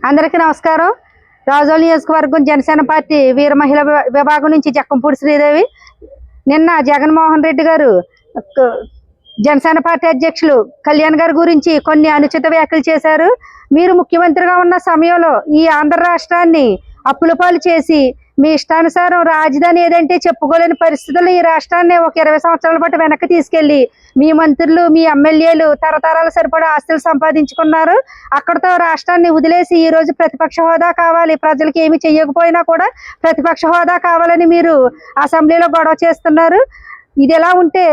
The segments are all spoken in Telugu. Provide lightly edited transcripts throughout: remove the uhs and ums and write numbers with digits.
అందరికీ నమస్కారం. రాజోల్ నియోజకవర్గం జనసేన పార్టీ వీర మహిళా విభాగం నుంచి జక్కంపూడి శ్రీదేవి. నిన్న జగన్మోహన్ రెడ్డి గారు జనసేన పార్టీ అధ్యక్షులు కళ్యాణ్ గారి గురించి కొన్ని అనుచిత వ్యాఖ్యలు చేశారు. మీరు ముఖ్యమంత్రిగా ఉన్న సమయంలో ఈ ఆంధ్ర రాష్ట్రాన్ని అప్పుల పాలు చేసి మీ ఇష్టానుసారం రాజధాని ఏదంటే చెప్పుకోలేని పరిస్థితుల్లో ఈ రాష్ట్రాన్ని ఒక 20 సంవత్సరాల పాటు వెనక్కి తీసుకెళ్లి మీ మంత్రులు మీ ఎమ్మెల్యేలు తరతరాల సరిపడా ఆస్తులు సంపాదించుకున్నారు. అక్కడతో రాష్ట్రాన్ని వదిలేసి ఈ రోజు ప్రతిపక్ష హోదా కావాలి, ప్రజలకు ఏమి చేయకపోయినా కూడా ప్రతిపక్ష హోదా కావాలని మీరు అసెంబ్లీలో గొడవ చేస్తున్నారు. ఇది ఎలా ఉంటే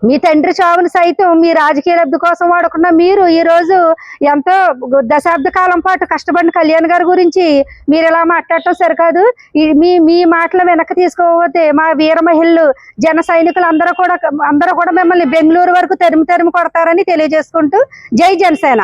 మీ తండ్రి చావును సైతం మీ రాజకీయ లబ్ధి కోసం వాడుకున్న మీరు ఈ రోజు ఎంతో దశాబ్ద కాలం పాటు కష్టపడిన కళ్యాణ్ గారి గురించి మీరు ఇలా మాట్లాడటం సరికాదు. మీ మాటలు వెనక్కి తీసుకోకపోతే మా వీర మహిళలు జన సైనికులు అందరూ కూడా మిమ్మల్ని బెంగళూరు వరకు తరిమి కొడతారని తెలియజేసుకుంటూ జై జనసేన.